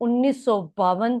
1952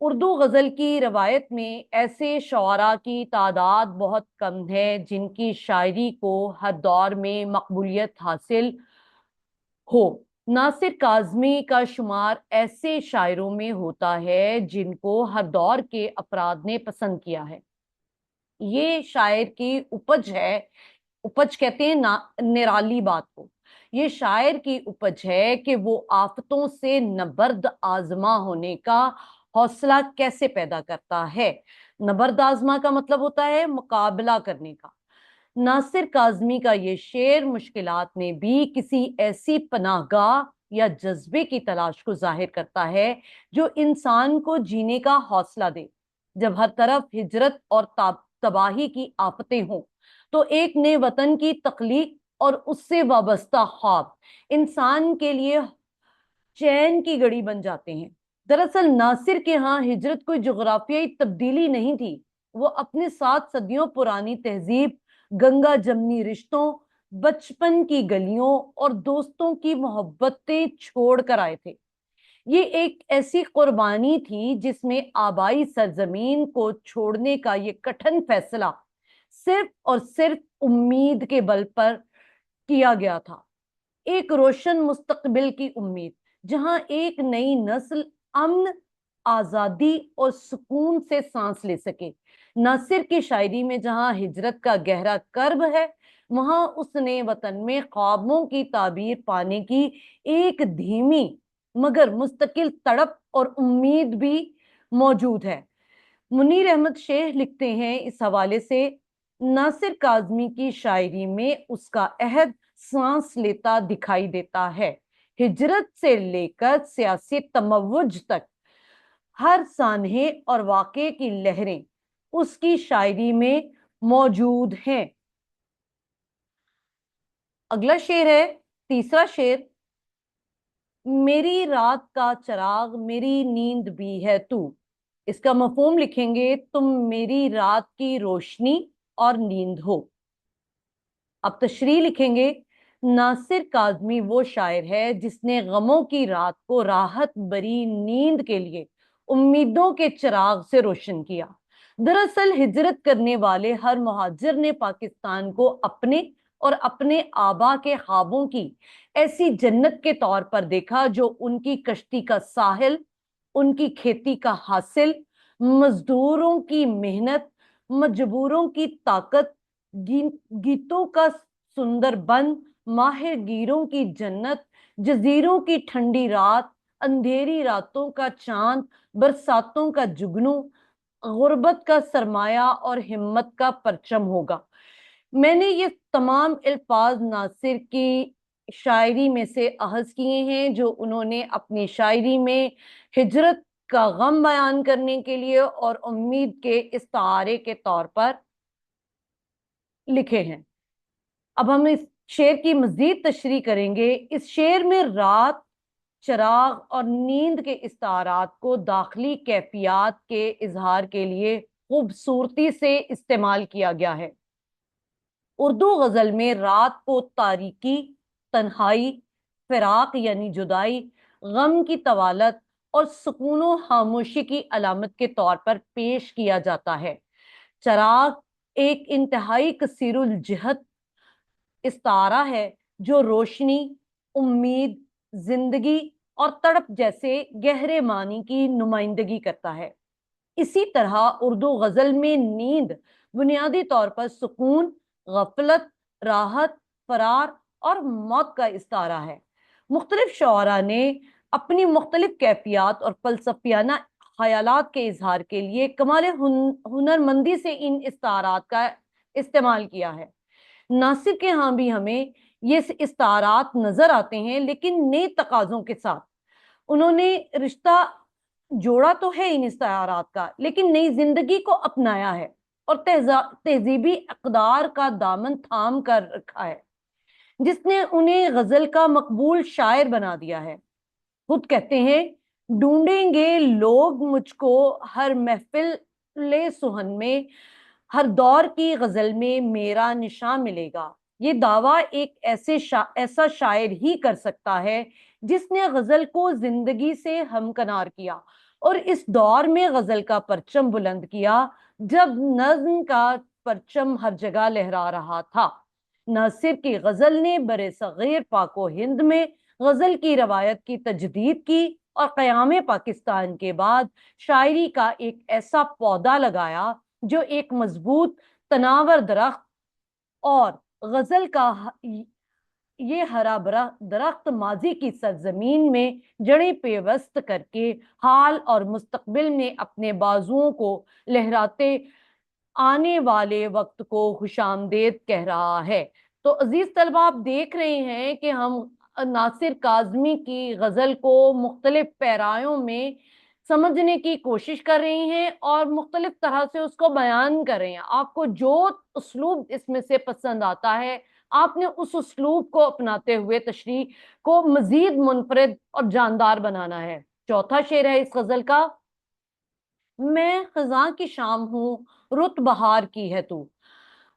اردو غزل کی روایت میں ایسے شعراء کی تعداد بہت کم ہے جن کی شاعری کو ہر دور میں مقبولیت حاصل ہو۔ ناصر کاظمی کا شمار ایسے شاعروں میں ہوتا ہے جن کو ہر دور کے افراد نے پسند کیا ہے۔ یہ شاعر کی اپج ہے، اپج کہتے ہیں نرالی بات کو۔ یہ شاعر کی اپج ہے کہ وہ آفتوں سے نبرد آزما ہونے کا حوصلہ کیسے پیدا کرتا ہے۔ نبرد آزما کا مطلب ہوتا ہے مقابلہ کرنے کا۔ ناصر کاظمی کا یہ شعر مشکلات میں بھی کسی ایسی پناہ گاہ یا جذبے کی تلاش کو ظاہر کرتا ہے جو انسان کو جینے کا حوصلہ دے۔ جب ہر طرف ہجرت اور تباہی کی آفتیں ہوں تو ایک نئے وطن کی تخلیق اور اس سے وابستہ خواب انسان کے لیے چین کی گڑی بن جاتے ہیں۔ دراصل ناصر کے ہاں ہجرت کوئی جغرافیائی تبدیلی نہیں تھی، وہ اپنے ساتھ صدیوں پرانی تہذیب، گنگا جمنی رشتوں، بچپن کی گلیوں اور دوستوں کی محبتیں چھوڑ کر آئے تھے۔ یہ ایک ایسی قربانی تھی جس میں آبائی سرزمین کو چھوڑنے کا یہ کٹھن فیصلہ صرف اور صرف امید کے بل پر کیا گیا تھا، ایک روشن مستقبل کی امید جہاں ایک نئی نسل امن، آزادی اور سکون سے سانس لے سکے۔ ناصر کی شاعری میں جہاں ہجرت کا گہرا کرب ہے، وہاں اس نے وطن میں خوابوں کی تعبیر پانے کی ایک دھیمی مگر مستقل تڑپ اور امید بھی موجود ہے۔ منیر احمد شیخ لکھتے ہیں اس حوالے سے، ناصر کاظمی کی شاعری میں اس کا عہد سانس لیتا دکھائی دیتا ہے۔ ہجرت سے لے کر سیاسی تموج تک ہر سانحے اور واقعے کی لہریں اس کی شاعری میں موجود ہیں۔ اگلا شعر ہے، تیسرا شعر، میری رات کا چراغ میری نیند بھی ہے تو۔ اس کا مفہوم لکھیں گے، تم میری رات کی روشنی اور نیند ہو۔ اب تشریح لکھیں گے، ناصر کاظمی وہ شاعر ہے جس نے غموں کی رات کو راحت بری نیند کے لیے امیدوں کے چراغ سے روشن کیا۔ دراصل ہجرت کرنے والے ہر مہاجر نے پاکستان کو اپنے اور اپنے آبا کے خوابوں کی ایسی جنت کے طور پر دیکھا جو ان کی کشتی کا ساحل، ان کی کھیتی کا حاصل، مزدوروں کی محنت، مجبوروں کی طاقت، گیتوں کا سندر بن، ماہر گیروں کی جنت، جزیروں کی ٹھنڈی رات، اندھیری راتوں کا چاند، برساتوں کا جگنو، غربت کا سرمایہ اور ہمت کا پرچم ہوگا۔ میں نے یہ تمام الفاظ ناصر کی شاعری میں سے اخذ کیے ہیں جو انہوں نے اپنی شاعری میں ہجرت کا غم بیان کرنے کے لیے اور امید کے استعارے کے طور پر لکھے ہیں۔ اب ہم اس شعر کی مزید تشریح کریں گے۔ اس شعر میں رات، چراغ اور نیند کے استعارات کو داخلی کیفیات کے اظہار کے لیے خوبصورتی سے استعمال کیا گیا ہے۔ اردو غزل میں رات کو تاریکی، تنہائی، فراق یعنی جدائی، غم کی طوالت اور سکون و خاموشی کی علامت کے طور پر پیش کیا جاتا ہے۔ چراغ ایک انتہائی کثیر الجہت استعارہ ہے جو روشنی، امید، زندگی اور تڑپ جیسے گہرے معنی کی نمائندگی کرتا ہے۔ اسی طرح اردو غزل میں نیند بنیادی طور پر سکون، غفلت، راحت، فرار اور موت کا استعارہ ہے۔ مختلف شعراء نے اپنی مختلف کیفیات اور فلسفیانہ خیالات کے اظہار کے لیے کمال ہنرمندی سے ان استعارات کا استعمال کیا ہے۔ ناصر کے ہاں بھی ہمیں یہ استعارات نظر آتے ہیں، لیکن نئے تقاضوں کے ساتھ۔ انہوں نے رشتہ جوڑا تو ہے ان استعارات کا، لیکن نئی زندگی کو اپنایا ہے اور تہذیبی اقدار کا دامن تھام کر رکھا ہے جس نے انہیں غزل کا مقبول شاعر بنا دیا ہے۔ خود کہتے ہیں، ڈھونڈیں گے لوگ مجھ کو ہر محفل سہن میں، ہر دور کی غزل میں میرا نشاں ملے گا۔ یہ دعویٰ ایک ایسا شاعر ہی کر سکتا ہے جس نے غزل کو زندگی سے ہمکنار کیا اور اس دور میں غزل کا پرچم بلند کیا جب نظم کا پرچم ہر جگہ لہرا رہا تھا۔ ناصر کی غزل نے برِ صغیر پاک و ہند میں غزل کی روایت کی تجدید کی اور قیام پاکستان کے بعد شاعری کا ایک ایسا پودا لگایا جو ایک مضبوط تناور درخت اور غزل کا یہ ہرا بھرا درخت ماضی کی سرزمین میں جڑیں پیوست کر کے حال اور مستقبل میں اپنے بازوؤں کو لہراتے آنے والے وقت کو خوش آمدید کہہ رہا ہے۔ تو عزیز طلبہ، آپ دیکھ رہے ہیں کہ ہم ناصر کاظمی کی غزل کو مختلف پیرایوں میں سمجھنے کی کوشش کر رہے ہیں اور مختلف طرح سے اس کو بیان کر رہے ہیں۔ آپ کو جو اسلوب اس میں سے پسند آتا ہے، آپ نے اس اسلوب کو اپناتے ہوئے تشریح کو مزید منفرد اور جاندار بنانا ہے۔ چوتھا شعر ہے اس غزل کا، میں خزاں کی شام ہوں رت بہار کی ہے تو۔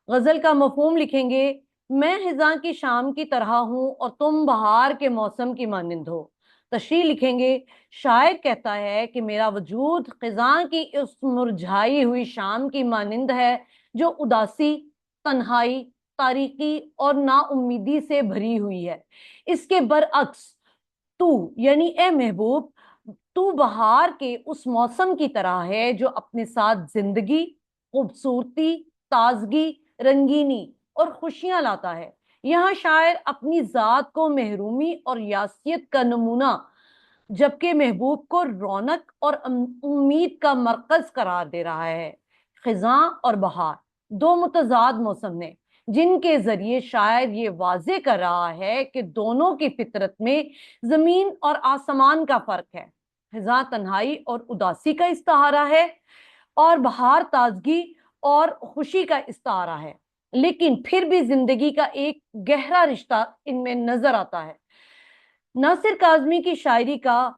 غزل کا مفہوم لکھیں گے، میں خزاں کی شام کی طرح ہوں اور تم بہار کے موسم کی مانند ہو۔ تشریح لکھیں گے، شاعر کہتا ہے کہ میرا وجود خزاں کی اس مرجھائی ہوئی شام کی مانند ہے جو اداسی، تنہائی، تاریکی اور نا امیدی سے بھری ہوئی ہے۔ اس کے برعکس تو یعنی اے محبوب، تو بہار کے اس موسم کی طرح ہے جو اپنے ساتھ زندگی، خوبصورتی، تازگی، رنگینی اور خوشیاں لاتا ہے۔ یہاں شاعر اپنی ذات کو محرومی اور یاسیت کا نمونہ جبکہ محبوب کو رونق اور امید کا مرکز قرار دے رہا ہے۔ خزاں اور بہار دو متضاد موسم ہیں جن کے ذریعے شاعر یہ واضح کر رہا ہے کہ دونوں کی فطرت میں زمین اور آسمان کا فرق ہے۔ خزاں تنہائی اور اداسی کا استعارہ ہے اور بہار تازگی اور خوشی کا استعارہ ہے، لیکن پھر بھی زندگی کا ایک گہرا رشتہ ان میں نظر آتا ہے۔ ناصر کاظمی کی شاعری کا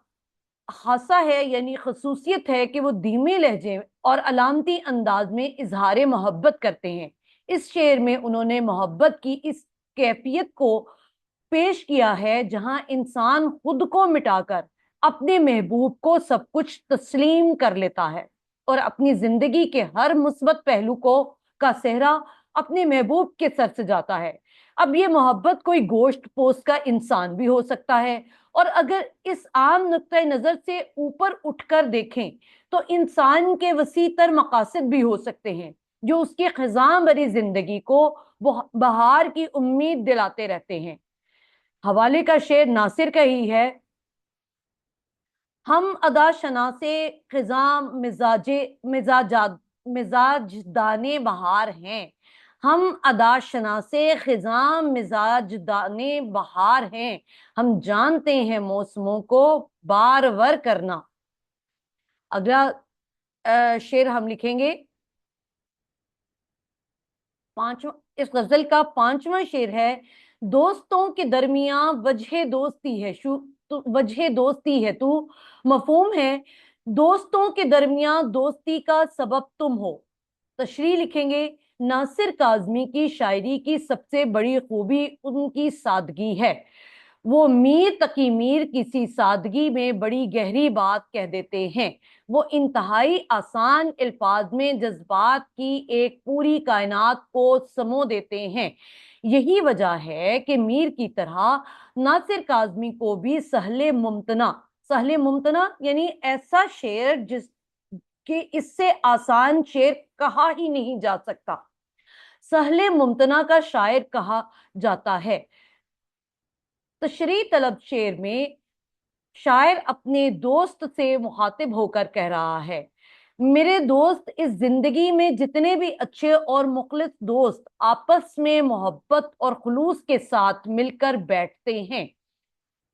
خاصہ ہے یعنی خصوصیت ہے کہ وہ دھیمے لہجے اور علامتی انداز میں اظہار محبت کرتے ہیں۔ اس شعر میں انہوں نے محبت کی اس کیفیت کو پیش کیا ہے جہاں انسان خود کو مٹا کر اپنے محبوب کو سب کچھ تسلیم کر لیتا ہے اور اپنی زندگی کے ہر مثبت پہلو کا صحرا اپنے محبوب کے سر سے جاتا ہے۔ اب یہ محبت کوئی گوشت پوست کا انسان بھی ہو سکتا ہے، اور اگر اس عام نقطۂ نظر سے اوپر اٹھ کر دیکھیں تو انسان کے وسیع تر مقاصد بھی ہو سکتے ہیں جو اس کی خزاں بھری زندگی کو بہار کی امید دلاتے رہتے ہیں۔ حوالے کا شعر ناصر کا ہی ہے، ہم ادا شناسے خزاں مزاج دانے بہار ہیں، ہم ادا شناسے خزاں مزاج دانے بہار ہیں، ہم جانتے ہیں موسموں کو بار ور کرنا۔ اگلا شعر ہم لکھیں گے، اس غزل کا پانچواں شعر ہے، دوستوں کے درمیان وجہ دوستی ہے وجہ دوستی ہے تو۔ مفہوم ہے، دوستوں کے درمیان دوستی کا سبب تم ہو۔ تشریح لکھیں گے، ناصر کاظمی کی شاعری کی سب سے بڑی خوبی ان کی سادگی ہے۔ وہ میر تقی میر کسی سادگی میں بڑی گہری بات کہہ دیتے ہیں۔ وہ انتہائی آسان الفاظ میں جذبات کی ایک پوری کائنات کو سمو دیتے ہیں۔ یہی وجہ ہے کہ میر کی طرح ناصر کاظمی کو بھی سہل ممتنع یعنی ایسا شعر جس کہ اس سے آسان شعر کہا ہی نہیں جا سکتا، سہل ممتنع کا شاعر کہا جاتا ہے۔ تشریح طلب شعر میں شاعر اپنے دوست سے مخاطب ہو کر کہہ رہا ہے، میرے دوست، اس زندگی میں جتنے بھی اچھے اور مخلص دوست آپس میں محبت اور خلوص کے ساتھ مل کر بیٹھتے ہیں،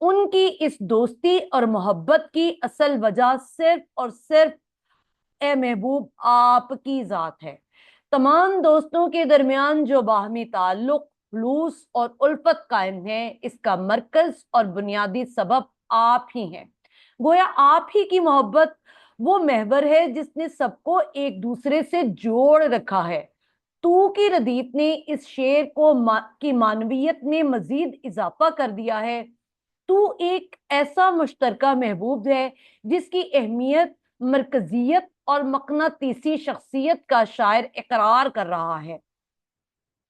ان کی اس دوستی اور محبت کی اصل وجہ صرف اور صرف اے محبوب آپ کی ذات ہے۔ تمام دوستوں کے درمیان جو باہمی تعلق، خلوص اور الفت قائم ہے، اس کا مرکز اور بنیادی سبب آپ ہی ہیں۔ گویا آپ ہی کی محبت وہ محور ہے جس نے سب کو ایک دوسرے سے جوڑ رکھا ہے۔ تو کی ردیف نے اس شعر کی معنویت میں مزید اضافہ کر دیا ہے۔ تو ایک ایسا مشترکہ محبوب ہے جس کی اہمیت مرکزیت اور مقناطیسی شخصیت کا شاعر اقرار کر رہا ہے۔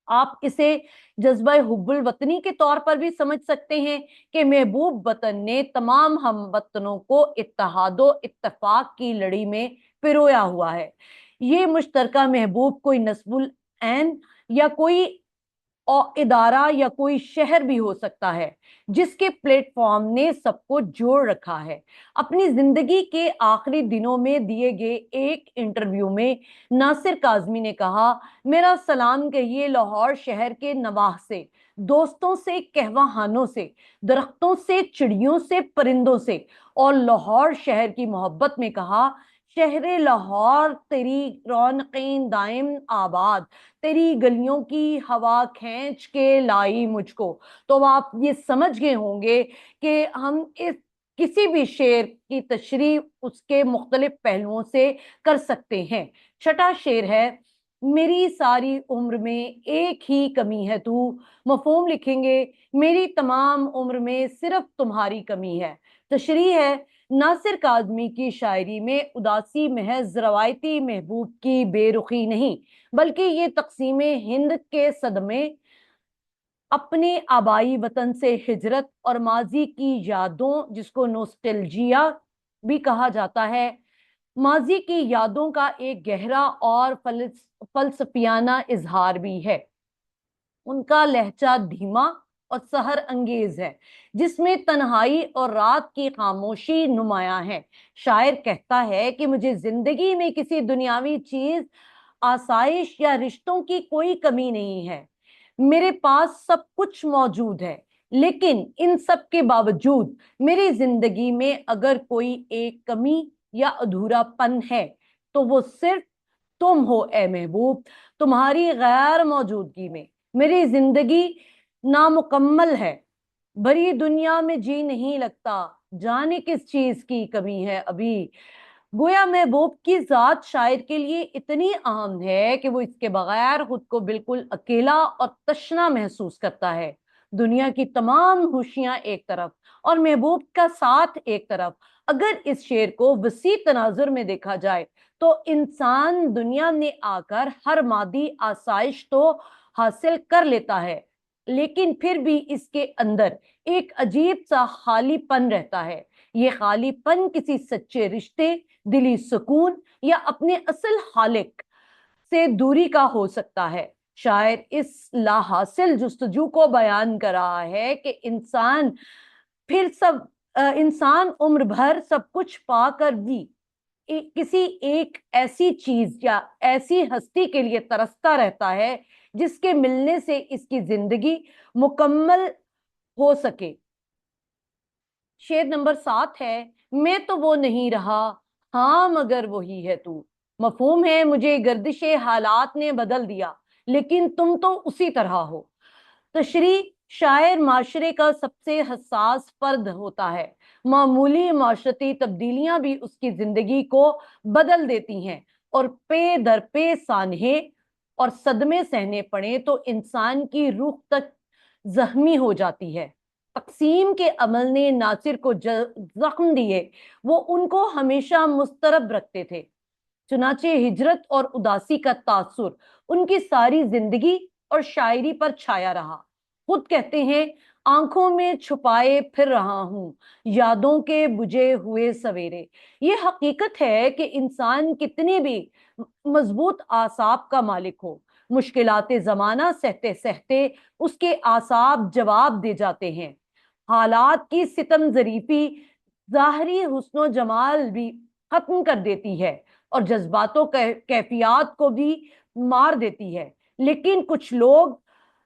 آپ اسے جذبہ حب الوطنی کے طور پر بھی سمجھ سکتے ہیں کہ محبوب وطن نے تمام ہم وطنوں کو اتحاد و اتفاق کی لڑی میں پرویا ہوا ہے۔ یہ مشترکہ محبوب کوئی نسب العین یا کوئی ادارہ یا کوئی شہر بھی ہو سکتا ہے جس کے پلیٹ فارم نے سب کو جوڑ رکھا ہے۔ اپنی زندگی کے آخری دنوں میں دیے گئے ایک انٹرویو میں ناصر کاظمی نے کہا، میرا سلام کہیے لاہور شہر کے نواح سے، دوستوں سے، کہواہانوں سے، درختوں سے، چڑیوں سے، پرندوں سے، اور لاہور شہر کی محبت میں کہا، شہر لاہور تیری رونقیں دائم آباد، تیری گلیوں کی ہوا کھینچ کے لائی مجھ کو۔ تو آپ یہ سمجھ گئے ہوں گے کہ ہم اس کسی بھی شعر کی تشریح اس کے مختلف پہلوؤں سے کر سکتے ہیں۔ چھٹا شعر ہے، میری ساری عمر میں ایک ہی کمی ہے تو، مفہوم لکھیں گے، میری تمام عمر میں صرف تمہاری کمی ہے۔ تشریح ہے، ناصر کاظمی کی شاعری میں اداسی محض روایتی محبوب کی بے رخی نہیں، بلکہ یہ تقسیم ہند کے صدمے، اپنے آبائی وطن سے ہجرت اور ماضی کی یادوں، جس کو نوسٹلجیا بھی کہا جاتا ہے، ماضی کی یادوں کا ایک گہرا اور فلسفیانہ اظہار بھی ہے۔ ان کا لہجہ دھیما اور سحر انگیز ہے، جس میں تنہائی اور رات کی خاموشی نمایاں ہے۔ شاعر کہتا ہے کہ مجھے زندگی میں کسی دنیاوی چیز، آسائش یا رشتوں کی کوئی کمی نہیں ہے، میرے پاس سب کچھ موجود ہے، لیکن ان سب کے باوجود میری زندگی میں اگر کوئی ایک کمی یا ادھورا پن ہے تو وہ صرف تم ہو اے محبوب۔ تمہاری غیر موجودگی میں میری زندگی نامکمل ہے، بھری دنیا میں جی نہیں لگتا، جانے کس چیز کی کمی ہے ابھی۔ گویا محبوب کی ذات شاعر کے لیے اتنی اہم ہے کہ وہ اس کے بغیر خود کو بالکل اکیلا اور تشنا محسوس کرتا ہے۔ دنیا کی تمام خوشیاں ایک طرف اور محبوب کا ساتھ ایک طرف۔ اگر اس شعر کو وسیع تناظر میں دیکھا جائے تو انسان دنیا میں آ کر ہر مادی آسائش تو حاصل کر لیتا ہے، لیکن پھر بھی اس کے اندر ایک عجیب سا خالی پن رہتا ہے۔ یہ خالی پن کسی سچے رشتے، دلی سکون یا اپنے اصل خالق سے دوری کا ہو سکتا ہے۔ شاعر اس لا حاصل جستجو کو بیان کر رہا ہے کہ انسان عمر بھر سب کچھ پا کر بھی کسی ایک ایسی چیز یا ایسی ہستی کے لیے ترستا رہتا ہے جس کے ملنے سے اس کی زندگی مکمل ہو سکے۔ شعر نمبر 7 ہے، میں تو وہ نہیں رہا، ہاں مگر وہی ہے تو۔ مفہوم ہے، مجھے گردش حالات نے بدل دیا لیکن تم تو اسی طرح ہو۔ تشریح، شاعر معاشرے کا سب سے حساس فرد ہوتا ہے، معمولی معاشرتی تبدیلیاں بھی اس کی زندگی کو بدل دیتی ہیں، اور پے در پے سانحے اور صدمے سہنے پڑے تو انسان کی روح تک زخمی ہو جاتی ہے۔ تقسیم کے عمل نے ناصر کو زخم دیے، وہ ان کو ہمیشہ مضطرب رکھتے تھے، چنانچہ ہجرت اور اداسی کا تاثر ان کی ساری زندگی اور شاعری پر چھایا رہا۔ خود کہتے ہیں، آنکھوں میں چھپائے پھر رہا ہوں یادوں کے بجھے ہوئے سویرے۔ یہ حقیقت ہے کہ انسان کتنی بھی مضبوط اعصاب کا مالک ہو، مشکلات زمانہ سہتے سہتے اس کے اعصاب جواب دے جاتے ہیں۔ حالات کی ستم ظریفی ظاہری حسن و جمال بھی ختم کر دیتی ہے اور جذبات و کیفیات کو بھی مار دیتی ہے، لیکن کچھ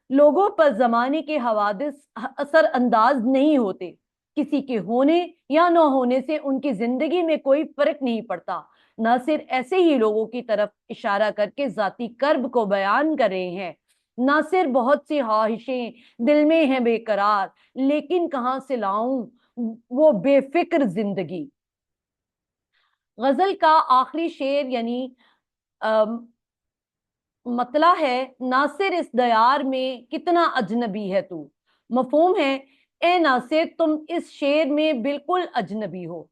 لوگوں پر زمانے کے حوادث اثر انداز نہیں ہوتے۔ کسی کے ہونے یا نہ ہونے سے ان کی زندگی میں کوئی فرق نہیں پڑتا۔ ناصر ایسے ہی لوگوں کی طرف اشارہ کر کے ذاتی کرب کو بیان کر رہے ہیں۔ ناصر، بہت سی خواہشیں دل میں ہیں بے قرار، لیکن کہاں سے لاؤں وہ بے فکر زندگی۔ غزل کا آخری شعر یعنی مطلع ہے، ناصر اس دیار میں کتنا اجنبی ہے تو۔ مفہوم ہے، اے ناصر تم اس شعر میں بالکل اجنبی ہو۔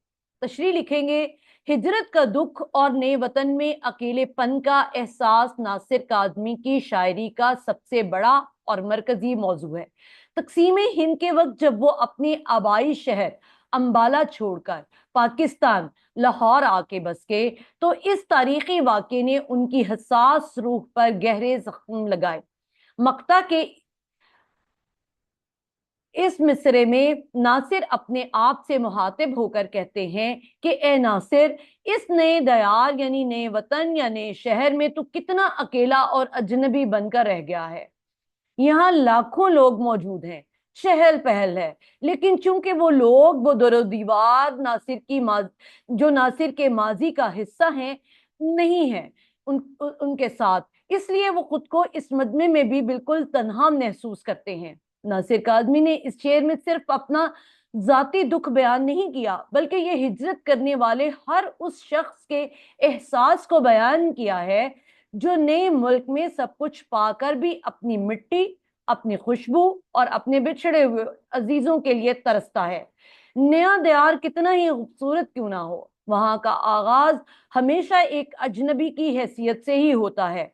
تشریح لکھیں گے، ہجرت کا دکھ اور نئے وطن میں اکیلے پن کا احساس ناصر کاظمی کی شاعری کا سب سے بڑا اور مرکزی موضوع ہے۔ تقسیم ہند کے وقت جب وہ اپنے آبائی شہر امبالہ چھوڑ کر پاکستان لاہور آ کے بس گئے تو اس تاریخی واقعے نے ان کی حساس روح پر گہرے زخم لگائے۔ مقطع کے اس مصرے میں ناصر اپنے آپ سے مخاطب ہو کر کہتے ہیں کہ اے ناصر، اس نئے دیار یعنی نئے وطن یا نئے شہر میں تو کتنا اکیلا اور اجنبی بن کر رہ گیا ہے۔ یہاں لاکھوں لوگ موجود ہیں، چہل پہل ہے، لیکن چونکہ وہ لوگ وہ در و دیوار جو ناصر کے ماضی کا حصہ ہیں نہیں ہیں ان کے ساتھ، اس لیے وہ خود کو اس مجمع میں بھی بالکل تنہا محسوس کرتے ہیں۔ ناصر کاظمی نے اس شعر میں صرف اپنا ذاتی دکھ بیان نہیں کیا، بلکہ یہ ہجرت کرنے والے ہر اس شخص کے احساس کو بیان کیا ہے جو نئے ملک میں سب کچھ پا کر بھی اپنی مٹی، اپنی خوشبو اور اپنے بچھڑے ہوئے عزیزوں کے لیے ترستا ہے۔ نیا دیار کتنا ہی خوبصورت کیوں نہ ہو، وہاں کا آغاز ہمیشہ ایک اجنبی کی حیثیت سے ہی ہوتا ہے۔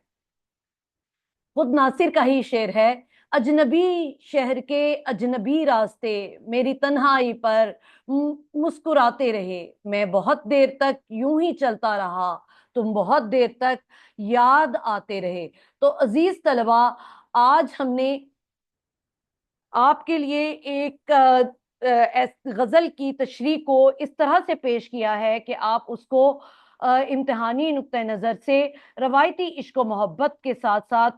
خود ناصر کا ہی شعر ہے، اجنبی شہر کے اجنبی راستے میری تنہائی پر مسکراتے رہے، میں بہت دیر تک یوں ہی چلتا رہا، تم بہت دیر تک یاد آتے رہے۔ تو عزیز طلبہ، آج ہم نے آپ کے لیے ایک غزل کی تشریح کو اس طرح سے پیش کیا ہے کہ آپ اس کو امتحانی نقطہ نظر سے روایتی عشق و محبت کے ساتھ ساتھ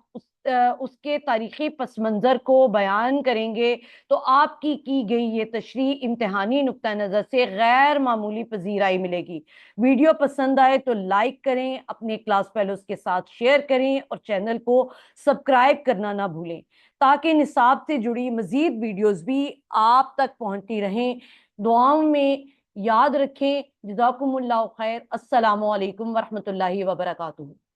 اس کے تاریخی پس منظر کو بیان کریں گے، تو آپ کی گئی یہ تشریح امتحانی نقطہ نظر سے غیر معمولی پذیرائی ملے گی۔ ویڈیو پسند آئے تو لائک کریں، اپنے کلاس فیلوز کے ساتھ شیئر کریں اور چینل کو سبسکرائب کرنا نہ بھولیں تاکہ نصاب سے جڑی مزید ویڈیوز بھی آپ تک پہنچتی رہیں۔ دعاؤں میں یاد رکھیں۔ جزاکم اللہ خیر۔ السلام علیکم ورحمۃ اللہ وبرکاتہ۔